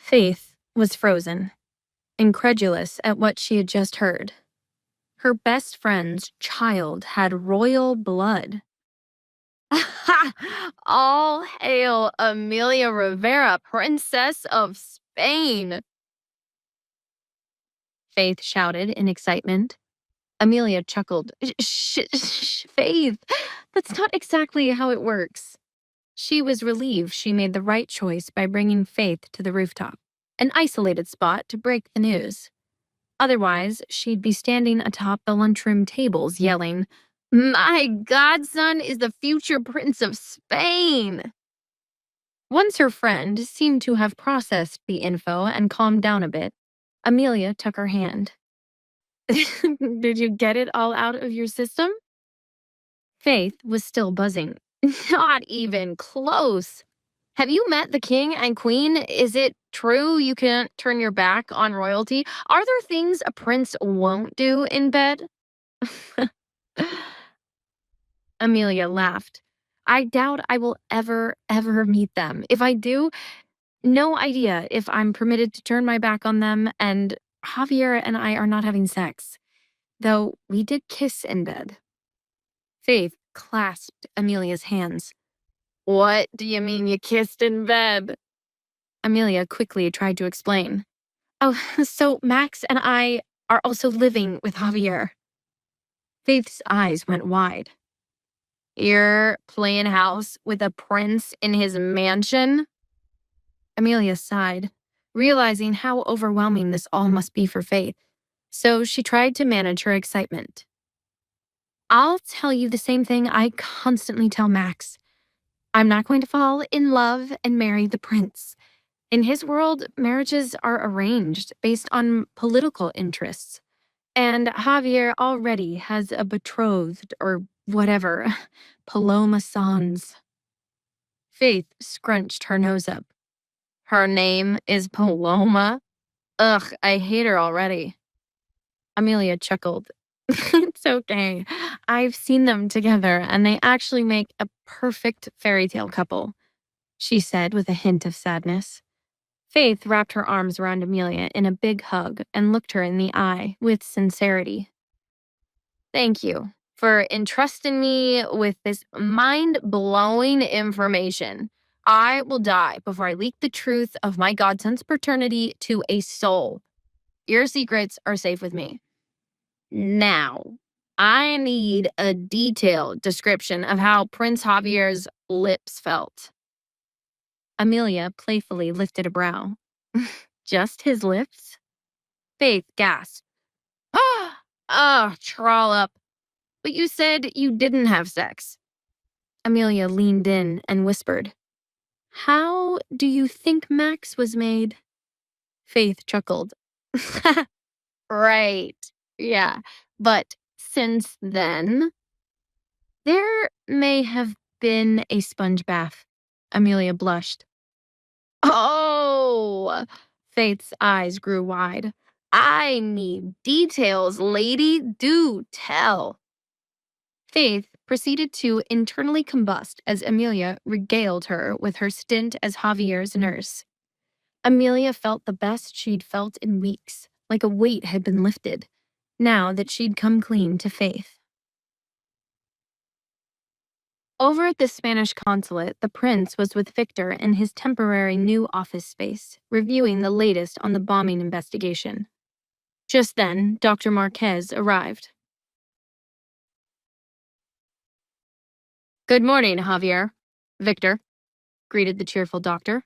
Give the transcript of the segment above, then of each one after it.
Faith was frozen, incredulous at what she had just heard. Her best friend's child had royal blood. All hail Amelia Rivera, Princess of Spain, Faith shouted in excitement. Amelia chuckled. Faith, that's not exactly how it works. She was relieved she made the right choice by bringing Faith to the rooftop, an isolated spot to break the news. Otherwise, she'd be standing atop the lunchroom tables yelling, "My godson is the future Prince of Spain!" Once her friend seemed to have processed the info and calmed down a bit, Amelia took her hand. Did you get it all out of your system? Faith was still buzzing. Not even close. Have you met the king and queen? Is it true you can't turn your back on royalty? Are there things a prince won't do in bed? Amelia laughed. I doubt I will ever meet them. If I do, no idea if I'm permitted to turn my back on them, and Javier and I are not having sex. Though we did kiss in bed. Faith clasped Amelia's hands. What do you mean you kissed in bed? Amelia quickly tried to explain. Oh, so Max and I are also living with Javier. Faith's eyes went wide. You're playing house with a prince in his mansion? Amelia sighed, realizing how overwhelming this all must be for Faith. So she tried to manage her excitement. I'll tell you the same thing I constantly tell Max. I'm not going to fall in love and marry the prince. In his world, marriages are arranged based on political interests. And Javier already has a betrothed or whatever, Paloma Sans. Faith scrunched her nose up. Her name is Paloma? Ugh, I hate her already. Amelia chuckled. It's okay. I've seen them together, and they actually make a perfect fairy tale couple, she said with a hint of sadness. Faith wrapped her arms around Amelia in a big hug and looked her in the eye with sincerity. Thank you for entrusting me with this mind-blowing information. I will die before I leak the truth of my godson's paternity to a soul. Your secrets are safe with me. Now, I need a detailed description of how Prince Javier's lips felt. Amelia playfully lifted a brow. Just his lips? Faith gasped. Trollop. But you said you didn't have sex. Amelia leaned in and whispered, How do you think Max was made? Faith chuckled. Right. Yeah. But since then, there may have been a sponge bath. Amelia blushed. Oh! Faith's eyes grew wide. I need details, lady. Do tell. Faith proceeded to internally combust as Amelia regaled her with her stint as Javier's nurse. Amelia felt the best she'd felt in weeks, like a weight had been lifted, now that she'd come clean to Faith. Over at the Spanish consulate, the prince was with Victor in his temporary new office space, reviewing the latest on the bombing investigation. Just then, Dr. Marquez arrived. Good morning, Javier. Victor, greeted the cheerful doctor.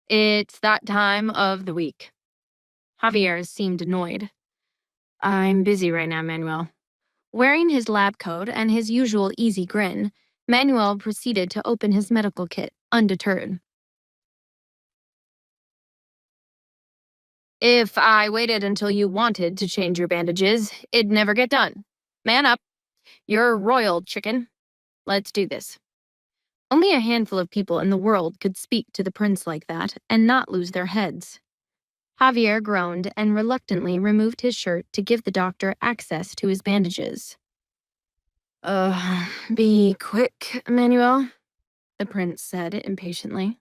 It's that time of the week. Javier seemed annoyed. I'm busy right now, Manuel. Wearing his lab coat and his usual easy grin, Manuel proceeded to open his medical kit, undeterred. If I waited until you wanted to change your bandages, it'd never get done. Man up. You're royal, chicken. Let's do this. Only a handful of people in the world could speak to the prince like that and not lose their heads. Javier groaned and reluctantly removed his shirt to give the doctor access to his bandages. Be quick, Manuel, the prince said impatiently.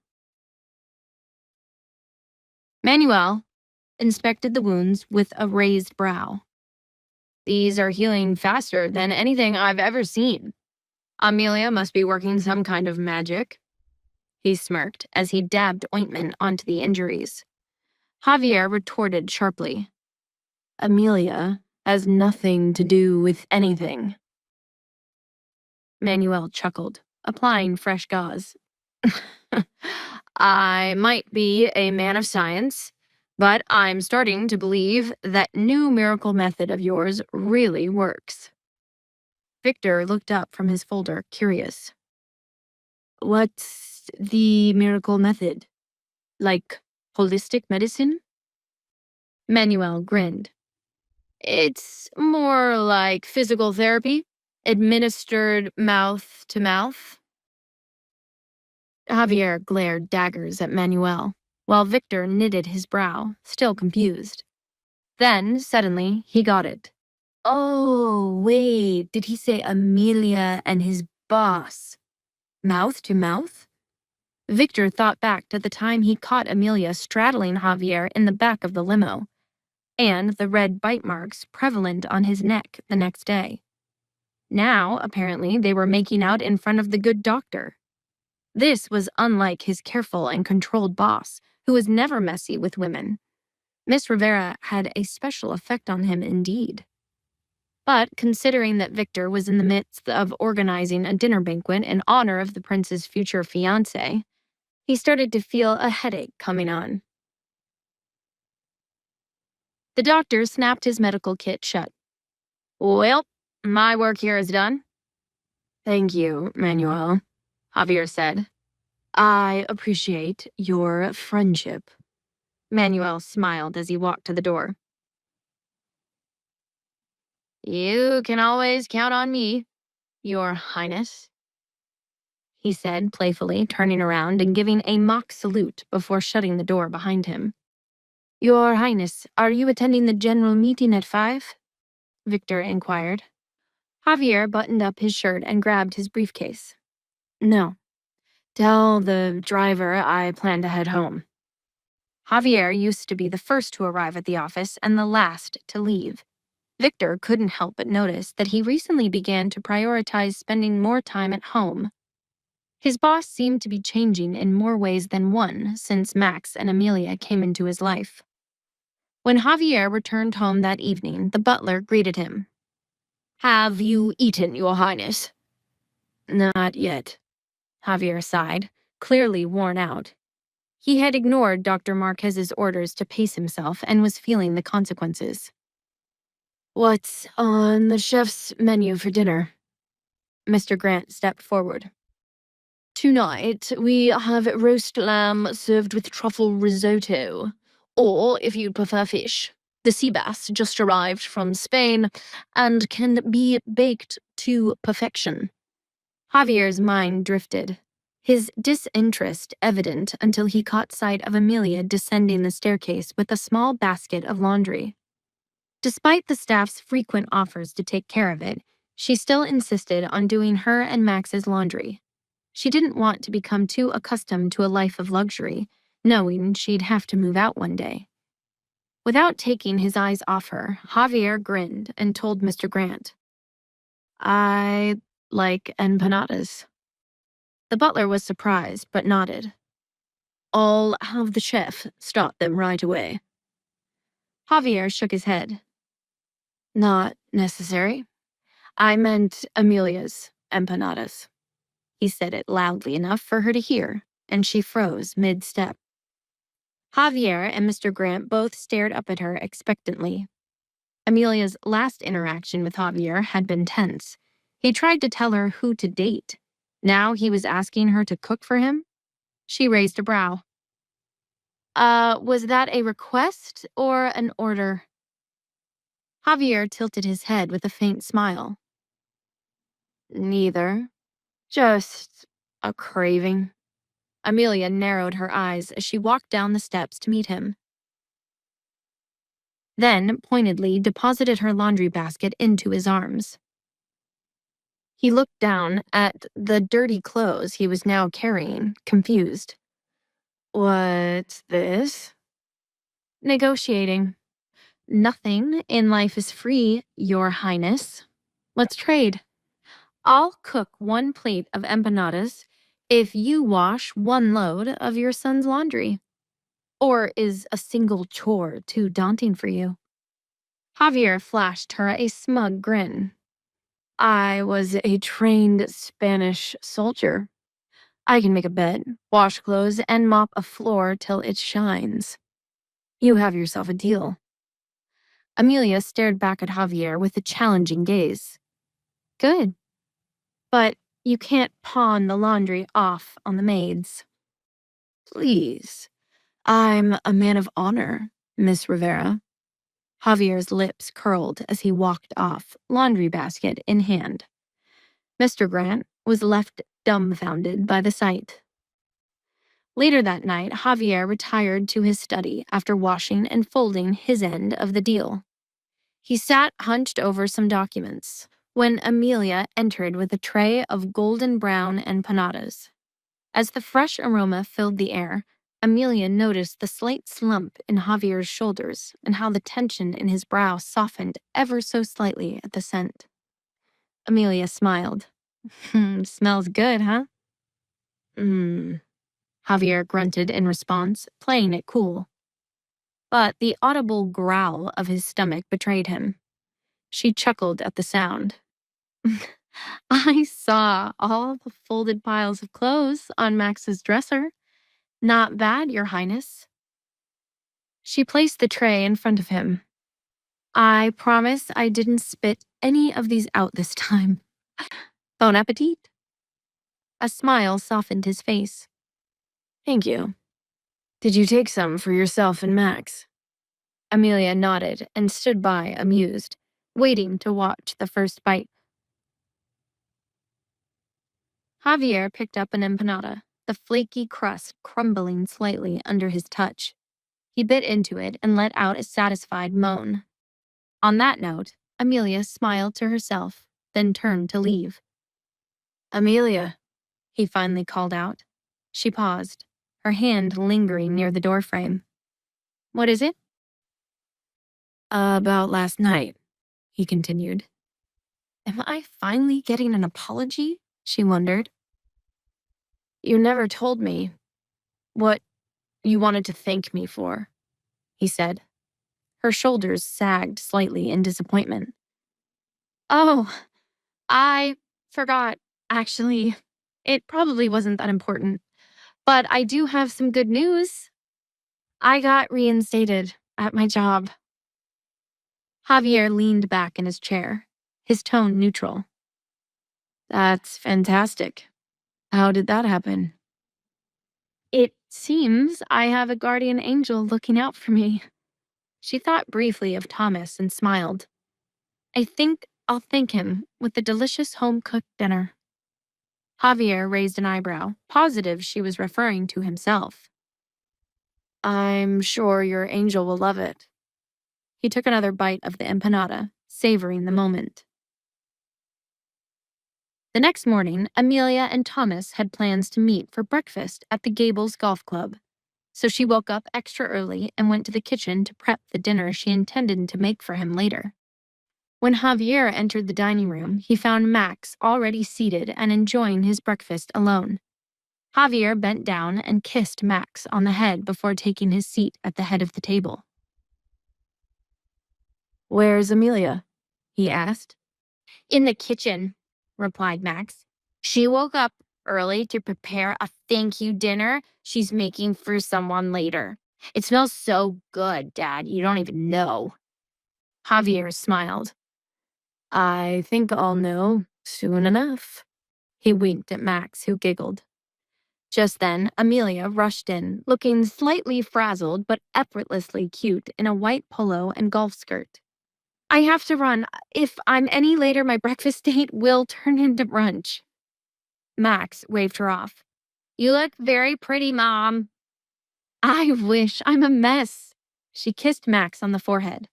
Manuel inspected the wounds with a raised brow. These are healing faster than anything I've ever seen. Amelia must be working some kind of magic. He smirked as he dabbed ointment onto the injuries. Javier retorted sharply. Amelia has nothing to do with anything. Manuel chuckled, applying fresh gauze. I might be a man of science, but I'm starting to believe that new miracle method of yours really works. Victor looked up from his folder, curious. What's the miracle method? Like holistic medicine? Manuel grinned. It's more like physical therapy, administered mouth to mouth. Javier glared daggers at Manuel, while Victor knitted his brow, still confused. Then, suddenly, he got it. Oh, wait, did he say Amelia and his boss? Mouth to mouth? Victor thought back to the time he caught Amelia straddling Javier in the back of the limo, and the red bite marks prevalent on his neck the next day. Now, apparently, they were making out in front of the good doctor. This was unlike his careful and controlled boss, who was never messy with women. Miss Rivera had a special effect on him indeed. But considering that Victor was in the midst of organizing a dinner banquet in honor of the prince's future fiancée, he started to feel a headache coming on. The doctor snapped his medical kit shut. Well, my work here is done. Thank you, Manuel, Javier said. I appreciate your friendship. Manuel smiled as he walked to the door. You can always count on me, Your Highness, he said playfully, turning around and giving a mock salute before shutting the door behind him. Your Highness, are you attending the general meeting at 5? Victor inquired. Javier buttoned up his shirt and grabbed his briefcase. No. Tell the driver I plan to head home. Javier used to be the first to arrive at the office and the last to leave. Victor couldn't help but notice that he recently began to prioritize spending more time at home. His boss seemed to be changing in more ways than one since Max and Amelia came into his life. When Javier returned home that evening, the butler greeted him. Have you eaten, Your Highness? Not yet, Javier sighed, clearly worn out. He had ignored Dr. Marquez's orders to pace himself and was feeling the consequences. What's on the chef's menu for dinner? Mr. Grant stepped forward. Tonight, we have roast lamb served with truffle risotto, or, if you'd prefer fish, the sea bass just arrived from Spain and can be baked to perfection. Javier's mind drifted, his disinterest evident until he caught sight of Amelia descending the staircase with a small basket of laundry. Despite the staff's frequent offers to take care of it, she still insisted on doing her and Max's laundry. She didn't want to become too accustomed to a life of luxury, knowing she'd have to move out one day. Without taking his eyes off her, Javier grinned and told Mr. Grant, I like empanadas. The butler was surprised, but nodded. I'll have the chef start them right away. Javier shook his head. Not necessary. I meant Amelia's empanadas. He said it loudly enough for her to hear, and she froze mid-step. Javier and Mr. Grant both stared up at her expectantly. Amelia's last interaction with Javier had been tense. He tried to tell her who to date. Now he was asking her to cook for him? She raised a brow. Was that a request or an order? Javier tilted his head with a faint smile. Neither. Just a craving. Amelia narrowed her eyes as she walked down the steps to meet him. Then, pointedly, deposited her laundry basket into his arms. He looked down at the dirty clothes he was now carrying, confused. What's this? Negotiating. Nothing in life is free, Your Highness. Let's trade. I'll cook 1 plate of empanadas if you wash 1 load of your son's laundry. Or is a single chore too daunting for you? Javier flashed her a smug grin. I was a trained Spanish soldier. I can make a bed, wash clothes, and mop a floor till it shines. You have yourself a deal. Amelia stared back at Javier with a challenging gaze. Good. But you can't pawn the laundry off on the maids. Please. I'm a man of honor, Miss Rivera. Javier's lips curled as he walked off, laundry basket in hand. Mr. Grant was left dumbfounded by the sight. Later that night, Javier retired to his study after washing and folding his end of the deal. He sat hunched over some documents when Amelia entered with a tray of golden brown empanadas. As the fresh aroma filled the air, Amelia noticed the slight slump in Javier's shoulders and how the tension in his brow softened ever so slightly at the scent. Amelia smiled. Smells good, huh? Javier grunted in response, playing it cool. But the audible growl of his stomach betrayed him. She chuckled at the sound. I saw all the folded piles of clothes on Max's dresser. Not bad, Your Highness. She placed the tray in front of him. I promise I didn't spit any of these out this time. Bon appetit. A smile softened his face. Thank you. Did you take some for yourself and Max? Amelia nodded and stood by, amused, waiting to watch the first bite. Javier picked up an empanada, the flaky crust crumbling slightly under his touch. He bit into it and let out a satisfied moan. On that note, Amelia smiled to herself, then turned to leave. Amelia, he finally called out. She paused, her hand lingering near the doorframe. What is it? About last night, he continued. Am I finally getting an apology? She wondered. You never told me what you wanted to thank me for, he said. Her shoulders sagged slightly in disappointment. Oh, I forgot. Actually, it probably wasn't that important. But I do have some good news. I got reinstated at my job. Javier leaned back in his chair, his tone neutral. That's fantastic. How did that happen? It seems I have a guardian angel looking out for me. She thought briefly of Thomas and smiled. I think I'll thank him with the delicious home-cooked dinner. Javier raised an eyebrow, positive she was referring to himself. I'm sure your angel will love it. He took another bite of the empanada, savoring the moment. The next morning, Amelia and Thomas had plans to meet for breakfast at the Gables Golf Club. So she woke up extra early and went to the kitchen to prep the dinner she intended to make for him later. When Javier entered the dining room, he found Max already seated and enjoying his breakfast alone. Javier bent down and kissed Max on the head before taking his seat at the head of the table. Where's Amelia? He asked. In the kitchen, replied Max. She woke up early to prepare a thank you dinner she's making for someone later. It smells so good, Dad, you don't even know. Javier smiled. I think I'll know soon enough. He winked at Max, who giggled. Just then, Amelia rushed in, looking slightly frazzled but effortlessly cute in a white polo and golf skirt. I have to run. If I'm any later, my breakfast date will turn into brunch. Max waved her off. You look very pretty, Mom. I wish. I'm a mess. She kissed Max on the forehead.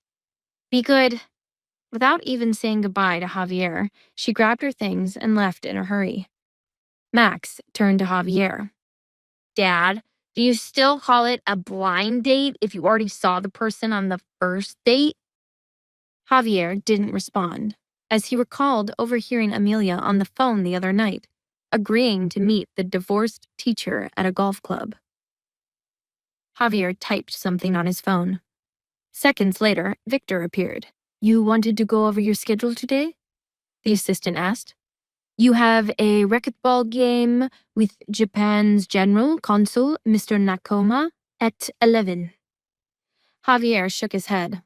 Be good. Without even saying goodbye to Javier, she grabbed her things and left in a hurry. Max turned to Javier. Dad, Do you still call it a blind date if you already saw the person on the first date? Javier didn't respond, as he recalled overhearing Amelia on the phone the other night, agreeing to meet the divorced teacher at a golf club. Javier typed something on his phone. Seconds later, Victor appeared. You wanted to go over your schedule today? The assistant asked. You have a racquetball game with Japan's general consul, Mr. Nakoma, at 11. Javier shook his head.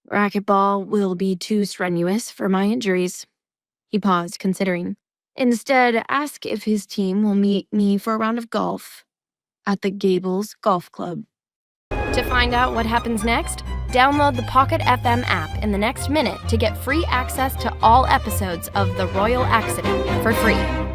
Racquetball will be too strenuous for my injuries. He paused, considering. Instead, ask if his team will meet me for a round of golf at the Gables Golf Club. To find out what happens next, download the Pocket FM app in the next minute to get free access to all episodes of The Royal Accident for free.